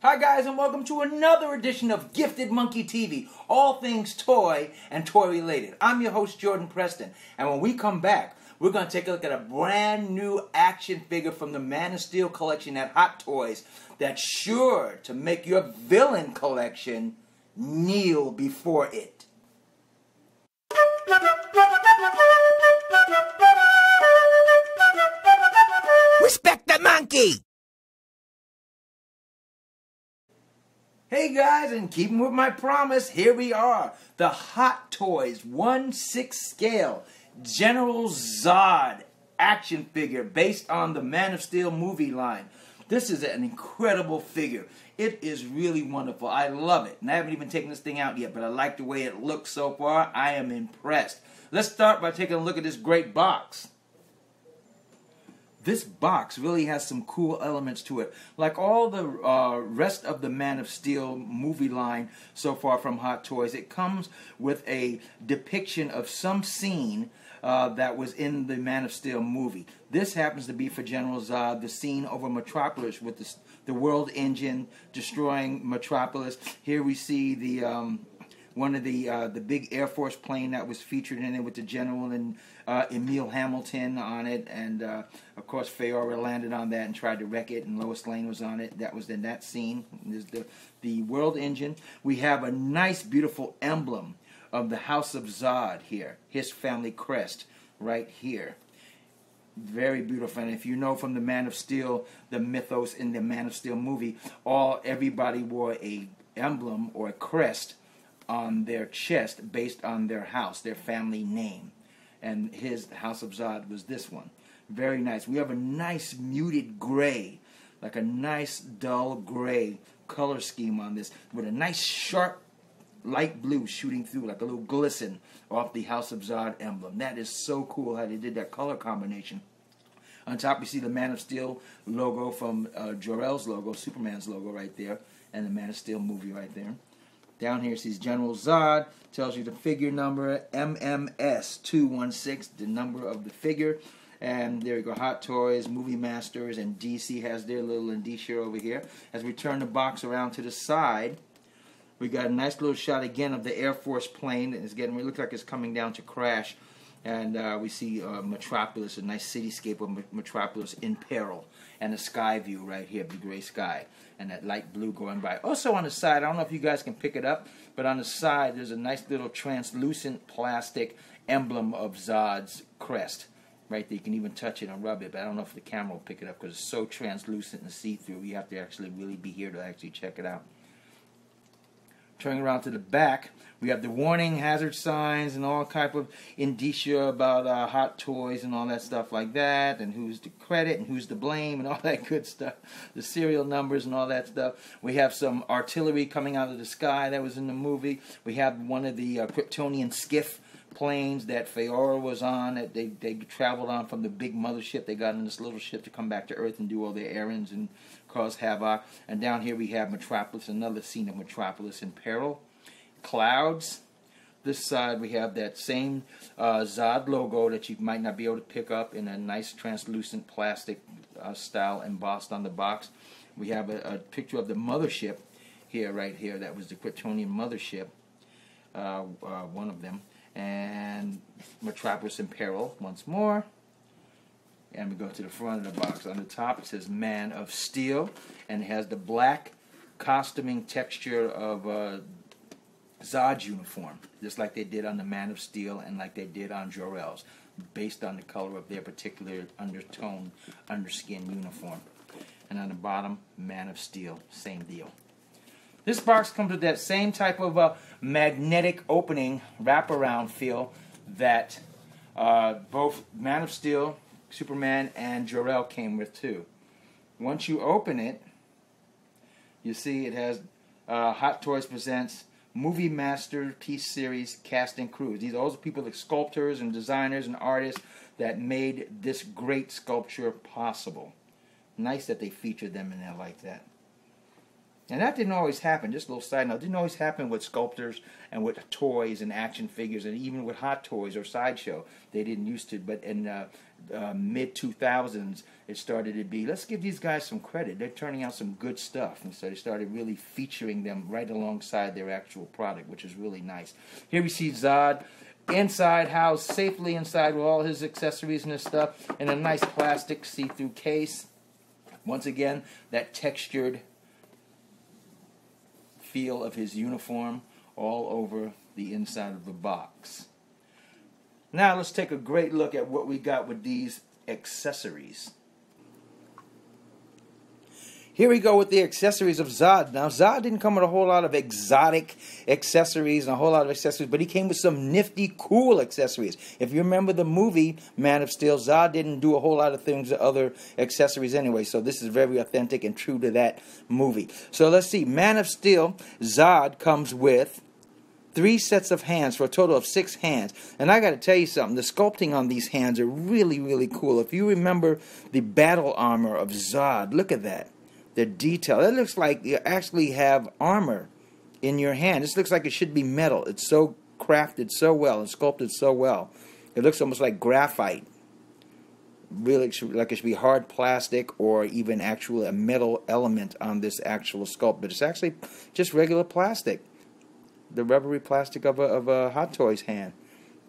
Hi guys, and welcome to another edition of Gifted Monkey TV, all things toy and toy related. I'm your host Jordan Preston, and when we come back, we're going to take a look at a brand new action figure from the Man of Steel collection at Hot Toys that's sure to make your villain collection kneel before it. Respect the monkey! Hey guys, and keeping with my promise, here we are. The Hot Toys 1/6 scale General Zod action figure based on the Man of Steel movie line. This is an incredible figure. It is really wonderful. I love it. And I haven't even taken this thing out yet, but I like the way it looks so far. I am impressed. Let's start by taking a look at this great box. This box really has some cool elements to it. Like all the rest of the Man of Steel movie line so far from Hot Toys, it comes with a depiction of some scene that was in the Man of Steel movie. This happens to be for General Zod, the scene over Metropolis with the world engine destroying Metropolis. Here we see the one of the big Air Force plane that was featured in it with the General and Emil Hamilton on it, and of course Faora landed on that and tried to wreck it, and Lois Lane was on it. That was in that scene. There's the world engine. We have a nice, beautiful emblem of the House of Zod here, his family crest right here. Very beautiful, and if you know from the Man of Steel, the mythos in the Man of Steel movie, everybody wore a emblem or a crest on their chest based on their house, their family name. And his House of Zod was this one. Very nice. We have a nice muted gray, like a nice dull gray color scheme on this, with a nice sharp light blue shooting through, like a little glisten off the House of Zod emblem. That is so cool how they did that color combination. On top we see the Man of Steel logo from Jor-El's logo, Superman's logo right there, and the Man of Steel movie right there. Down here it says General Zod, tells you the figure number, MMS216, the number of the figure. And there you go, Hot Toys, Movie Masters, and DC has their little indicia over here. As we turn the box around to the side, we got a nice little shot again of the Air Force plane. It looks like it's coming down to crash. And we see Metropolis, a nice cityscape of Metropolis in peril. And the sky view right here, the gray sky. And that light blue going by. Also on the side, I don't know if you guys can pick it up, but on the side there's a nice little translucent plastic emblem of Zod's crest. Right there, you can even touch it and rub it, but I don't know if the camera will pick it up because it's so translucent and see-through. You have to actually really be here to actually check it out. Turning around to the back, we have the warning, hazard signs, and all type of indicia about Hot Toys and all that stuff like that, and who's the credit and who's to blame and all that good stuff. The serial numbers and all that stuff. We have some artillery coming out of the sky that was in the movie. We have one of the Kryptonian skiff planes that Faora was on, that they traveled on from the big mothership. They got in this little ship to come back to Earth and do all their errands and cause havoc. And down here we have Metropolis, another scene of Metropolis in peril. Clouds. This side we have that same Zod logo that you might not be able to pick up in a nice translucent plastic style embossed on the box. We have a picture of the mothership here, right here. That was the Kryptonian mothership, one of them. And Metropolis in peril once more. And we go to the front of the box. On the top it says Man of Steel, and it has the black costuming texture of Zod's uniform, just like they did on the Man of Steel and like they did on Jor-El's, based on the color of their particular undertone, underskin uniform. And on the bottom, Man of Steel, same deal. This box comes with that same type of magnetic opening, wraparound feel that both Man of Steel, Superman, and Jor-El came with too. Once you open it, you see it has Hot Toys presents Movie Masterpiece Series Cast and Crew. These are all the people, like sculptors and designers and artists, that made this great sculpture possible. Nice that they featured them in there like that. And that didn't always happen. Just a little side note. It didn't always happen with sculptors and with toys and action figures and even with Hot Toys or Sideshow. They didn't used to. But in mid-2000s, it started to be, let's give these guys some credit. They're turning out some good stuff. And so they started really featuring them right alongside their actual product, which is really nice. Here we see Zod inside, housed safely inside with all his accessories and his stuff in a nice plastic see-through case. Once again, that textured feel of his uniform all over the inside of the box. Now let's take a great look at what we got with these accessories. Here we go with the accessories of Zod. Now, Zod didn't come with a whole lot of exotic accessories and a whole lot of accessories, but he came with some nifty, cool accessories. If you remember the movie Man of Steel, Zod didn't do a whole lot of things with other accessories anyway, so this is very authentic and true to that movie. So let's see. Man of Steel, Zod comes with 3 sets of hands for a total of 6 hands. And I got to tell you something. The sculpting on these hands are really, really cool. If you remember the battle armor of Zod, look at that. The detail. It looks like you actually have armor in your hand. This looks like it should be metal. It's so crafted so well and sculpted so well. It looks almost like graphite. Really, like it should be hard plastic or even actually a metal element on this actual sculpt. But it's actually just regular plastic. The rubbery plastic of a Hot Toys hand.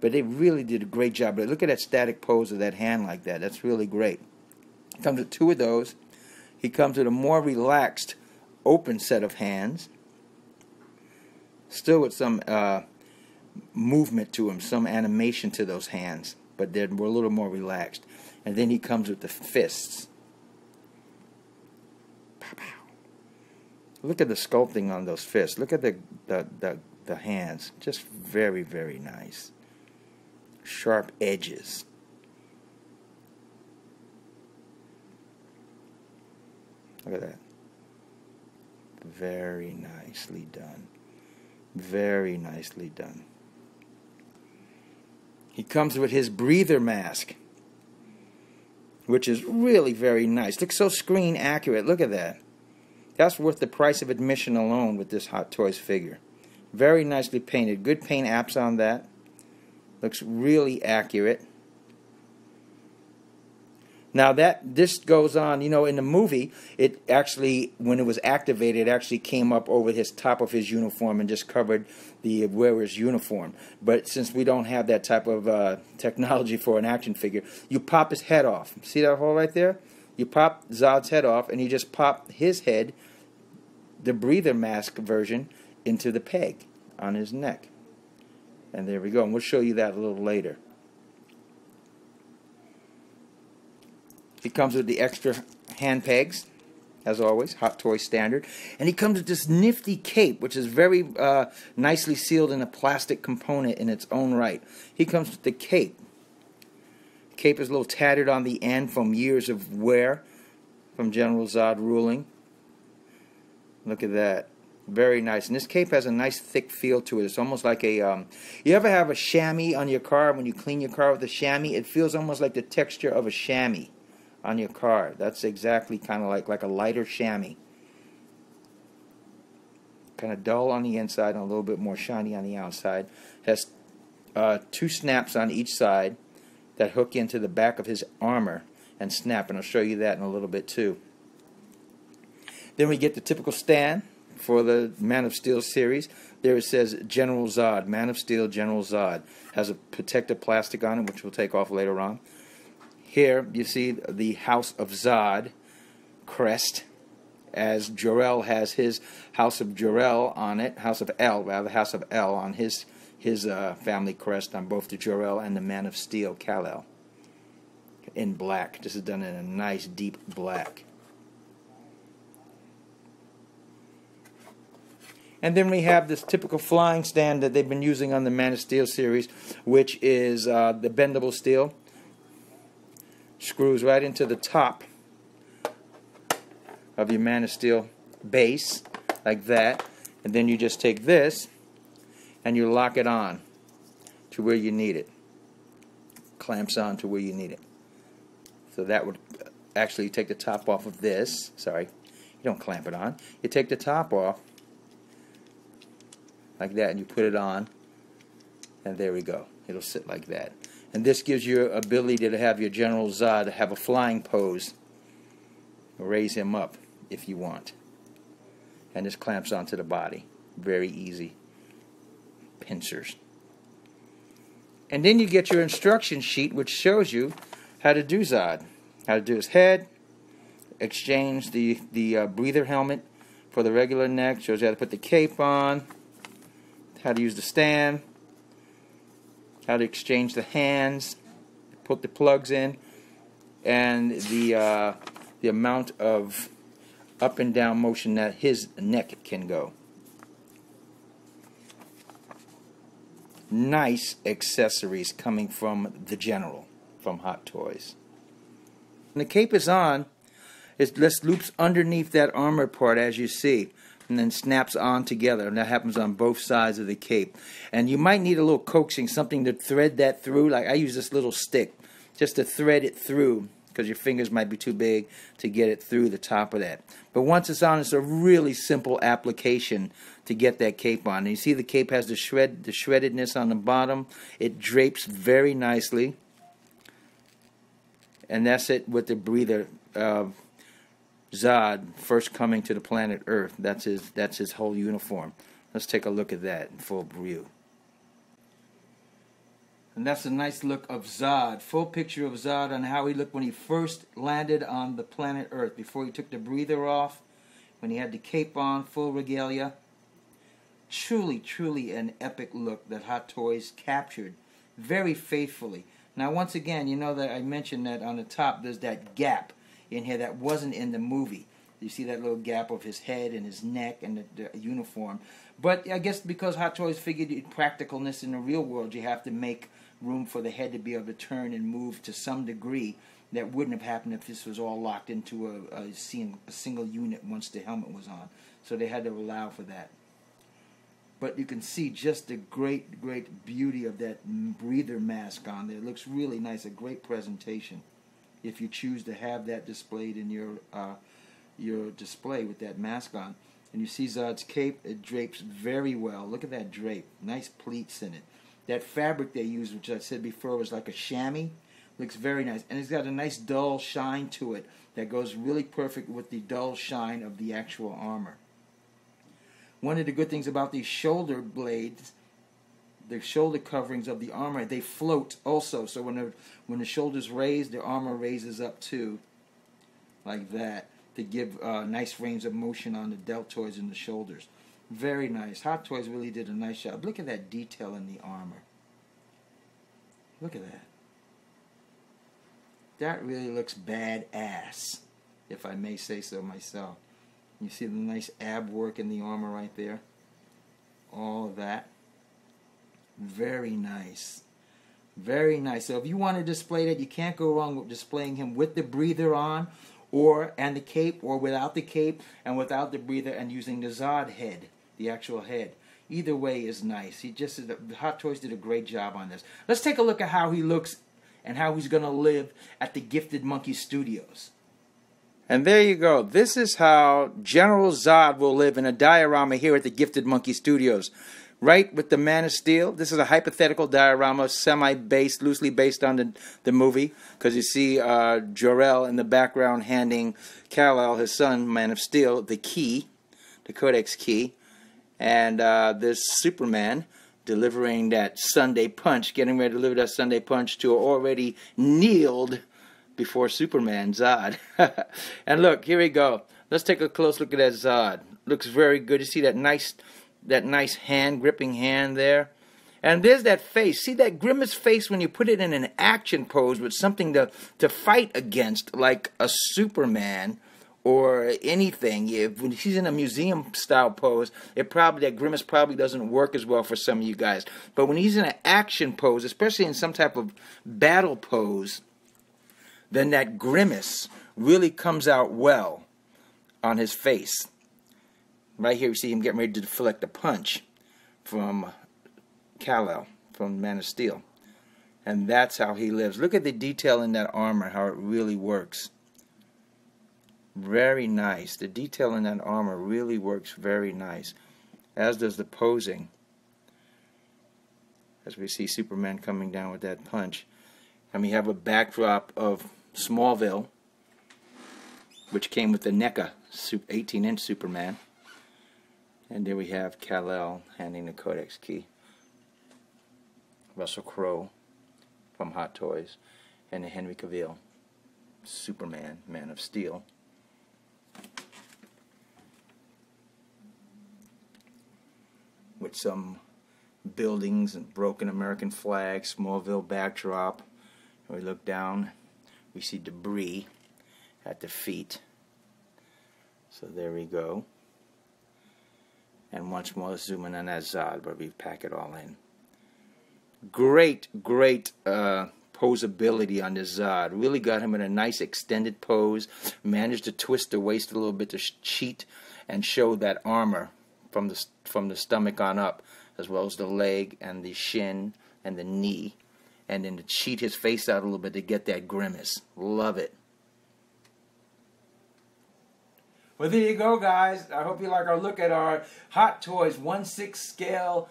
But they really did a great job. But look at that static pose of that hand like that. That's really great. Comes with 2 of those. He comes with a more relaxed, open set of hands. Still with some movement to him, some animation to those hands. But they're a little more relaxed. And then he comes with the fists. Pow, pow. Look at the sculpting on those fists. Look at the hands. Just very, very nice. Sharp edges. Look at that. Very nicely done. Very nicely done. He comes with his breather mask, which is really very nice. Looks so screen accurate. Look at that. That's worth the price of admission alone with this Hot Toys figure. Very nicely painted. Good paint apps on that. Looks really accurate. Now this goes on, you know, in the movie, it actually, when it was activated, it actually came up over his top of his uniform and just covered the wearer's uniform. But since we don't have that type of technology for an action figure, you pop his head off. See that hole right there? You pop Zod's head off, and you just pop his head, the breather mask version, into the peg on his neck. And there we go. And we'll show you that a little later. He comes with the extra hand pegs, as always, Hot Toy standard. And he comes with this nifty cape, which is very nicely sealed in a plastic component in its own right. He comes with the cape. The cape is a little tattered on the end from years of wear from General Zod ruling. Look at that. Very nice. And this cape has a nice thick feel to it. It's almost like a, you ever have a chamois on your car? When you clean your car with a chamois, it feels almost like the texture of a chamois on your car. That's exactly kind of like a lighter chamois. Kind of dull on the inside and a little bit more shiny on the outside. Has 2 snaps on each side that hook into the back of his armor and snap. And I'll show you that in a little bit too. Then we get the typical stand for the Man of Steel series. There it says General Zod, Man of Steel General Zod. Has a protective plastic on it, which we'll take off later on. Here you see the House of Zod crest, as Jor-El has his House of Jor-El on it, House of El on his family crest on both the Jor-El and the Man of Steel Kal-El in black. This is done in a nice deep black. And then we have this typical flying stand that they've been using on the Man of Steel series, which is the bendable steel. Screws right into the top of your Man of Steel base, like that. And then you just take this and you lock it on to where you need it. Clamps on to where you need it. So that would actually take the top off of this. Sorry. You don't clamp it on. You take the top off, like that, and you put it on, and there we go. It'll sit like that. And this gives you ability to have your General Zod have a flying pose. Raise him up if you want. And this clamps onto the body. Very easy. Pincers. And then you get your instruction sheet, which shows you how to do Zod. How to do his head. Exchange the breather helmet for the regular neck. Shows you how to put the cape on. How to use the stand. How to exchange the hands. Put the plugs in. And the amount of up and down motion that his neck can go. Nice accessories coming from the General, from Hot Toys. When the cape is on, it just loops underneath that armor part, as you see, and then snaps on together, and that happens on both sides of the cape. And you might need a little coaxing, something to thread that through. Like I use this little stick just to thread it through, because your fingers might be too big to get it through the top of that. But once it's on, it's a really simple application to get that cape on. And you see the cape has the shreddedness on the bottom. It drapes very nicely. And that's it with the breather. Zod first coming to the planet Earth. That's his whole uniform. Let's take a look at that in full view. And that's a nice look of Zod. Full picture of Zod on how he looked when he first landed on the planet Earth. Before he took the breather off. When he had the cape on, full regalia. Truly, truly an epic look that Hot Toys captured very faithfully. Now, once again, you know that I mentioned that on the top there's that gap in here that wasn't in the movie. You see that little gap of his head and his neck and the uniform. But I guess because Hot Toys figured practicalness in the real world, you have to make room for the head to be able to turn and move to some degree. That wouldn't have happened if this was all locked into a single unit once the helmet was on. So they had to allow for that. But you can see just the great, great beauty of that breather mask on there. It looks really nice, a great presentation. If you choose to have that displayed in your display with that mask on. And you see Zod's cape, it drapes very well. Look at that drape, nice pleats in it. That fabric they used, which I said before was like a chamois, looks very nice. And it's got a nice dull shine to it that goes really perfect with the dull shine of the actual armor. One of the good things about these shoulder blades, the shoulder coverings of the armor, they float also. So when the shoulders raise, the armor raises up too, like that, to give nice range of motion on the deltoids and the shoulders. Very nice. Hot Toys really did a nice job. Look at that detail in the armor. Look at that. That really looks badass, if I may say so myself. You see the nice ab work in the armor right there. All of that. Very nice. Very nice. So if you want to display that, you can't go wrong with displaying him with the breather on, and the cape, or without the cape and without the breather, and using the Zod head, the actual head. Either way is nice. Hot Toys did a great job on this. Let's take a look at how he looks and how he's going to live at the Gifted Monkey Studios. And there you go. This is how General Zod will live in a diorama here at the Gifted Monkey Studios. Right with the Man of Steel. This is a hypothetical diorama, semi-based, loosely based on the movie. Because you see Jor-El in the background handing Kal-El, his son, Man of Steel, the key, the Codex key. And there's Superman delivering that Sunday punch, getting ready to deliver that Sunday punch to already kneeled before Superman, Zod. And look, here we go. Let's take a close look at that Zod. Looks very good. You see that nice hand, gripping hand there? And there's that face. See that grimace face when you put it in an action pose with something to fight against, like a Superman or anything. When he's in a museum-style pose, that grimace probably doesn't work as well for some of you guys. But when he's in an action pose, especially in some type of battle pose, then that grimace really comes out well on his face. Right here, you see him getting ready to deflect a punch from Kal-El, from Man of Steel. And that's how he lives. Look at the detail in that armor, how it really works. Very nice. The detail in that armor really works very nice, as does the posing. As we see Superman coming down with that punch. And we have a backdrop of Smallville, which came with the NECA 18-inch Superman. And there we have Kal-El handing the Codex key. Russell Crowe from Hot Toys. And the Henry Cavill Superman, Man of Steel. With some buildings and broken American flag, Smallville backdrop. And we look down, we see debris at the feet. So there we go. And once more zooming on that Zod where we pack it all in. Great posability on this Zod. Really got him in a nice extended pose. Managed to twist the waist a little bit to cheat and show that armor from the stomach on up, as well as the leg and the shin and the knee. And then to cheat his face out a little bit to get that grimace. Love it. Well, there you go, guys. I hope you like our look at our Hot Toys 1/6 scale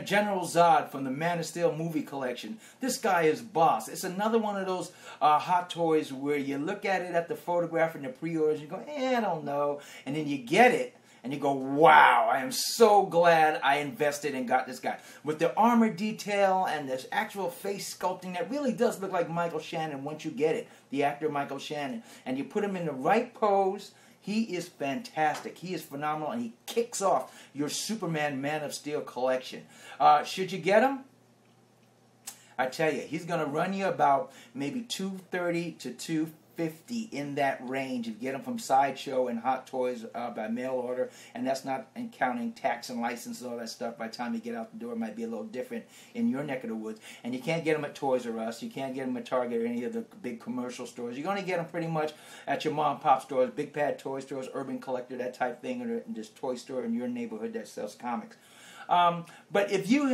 General Zod from the Man of Steel movie collection. This guy is boss. It's another one of those Hot Toys where you look at it at the photograph and the pre-orders and you go, I don't know. And then you get it and you go, wow, I am so glad I invested and got this guy. With the armor detail and this actual face sculpting that really does look like Michael Shannon once you get it. The actor Michael Shannon. And you put him in the right pose. He is fantastic. He is phenomenal, and he kicks off your Superman Man of Steel collection. Should you get him? I tell you, he's going to run you about maybe $230 to $250 in that range if you get him from Sideshow and Hot Toys by mail order, and that's not counting tax and license and all that stuff. By the time you get out the door, it might be a little different in your neck of the woods. And you can't get them at Toys R Us. You can't get them at Target or any of the big commercial stores. You're going to get them pretty much at your mom and pop stores, Big Pad Toy Stores, Urban Collector, that type thing, or this toy store in your neighborhood that sells comics. But if you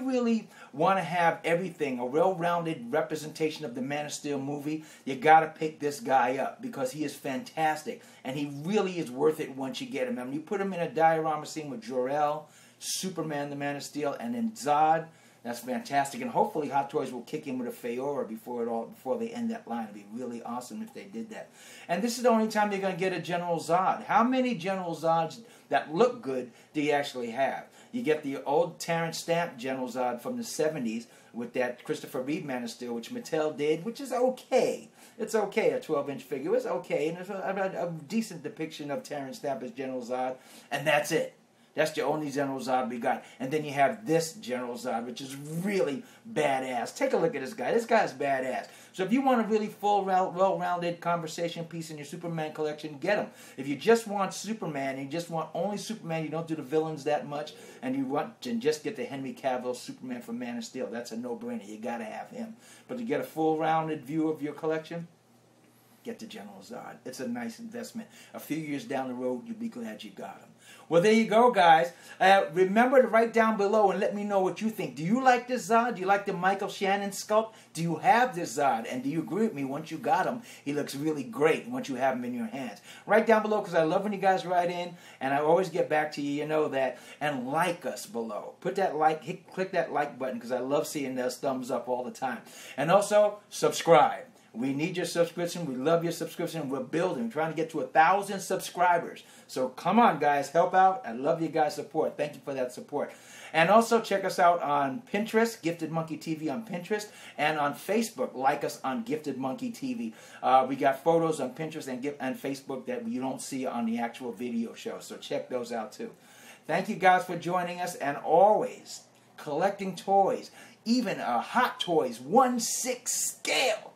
really want to have everything, a well-rounded representation of the Man of Steel movie, you got to pick this guy up because he is fantastic. And he really is worth it once you get him. I mean, you put him in a diorama scene with Jor-El, Superman, the Man of Steel, and then Zod. That's fantastic, and hopefully Hot Toys will kick in with a Feora before they end that line. It'd be really awesome if they did that. And this is the only time you're going to get a General Zod. How many General Zods that look good do you actually have? You get the old Terrence Stamp General Zod from the 70s with that Christopher Reeve Man of Steel, which Mattel did, which is okay. It's okay, a 12-inch figure. It's okay, and it's a decent depiction of Terrence Stamp as General Zod, and that's it. That's the only General Zod we got. And then you have this General Zod, which is really badass. Take a look at this guy. This guy's badass. So if you want a really full, well-rounded conversation piece in your Superman collection, get him. If you just want Superman, and you just want only Superman, you don't do the villains that much, and you want to just get the Henry Cavill Superman from Man of Steel, that's a no-brainer. You got to have him. But to get a full-rounded view of your collection, get the General Zod. It's a nice investment. A few years down the road, you'll be glad you got him. Well, there you go, guys. Remember to write down below and let me know what you think. Do you like this Zod? Do you like the Michael Shannon sculpt? Do you have this Zod? And do you agree with me? Once you got him, he looks really great once you have him in your hands. Write down below because I love when you guys write in, and I always get back to you. You know that. And like us below. Put that like, click that like button because I love seeing those thumbs up all the time. And also, subscribe. We need your subscription. We love your subscription. We're building. We're trying to get to 1,000 subscribers. So come on, guys. Help out. I love you guys' support. Thank you for that support. And also check us out on Pinterest, Gifted Monkey TV on Pinterest, and on Facebook. Like us on Gifted Monkey TV. We got photos on Pinterest and Facebook that you don't see on the actual video show. So check those out too. Thank you guys for joining us. And always collecting toys. Even Hot Toys 1/6 scale.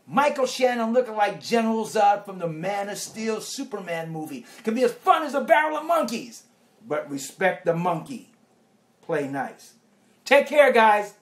Michael Shannon looking like General Zod from the Man of Steel Superman movie. Can be as fun as a barrel of monkeys. But respect the monkey. Play nice. Take care, guys.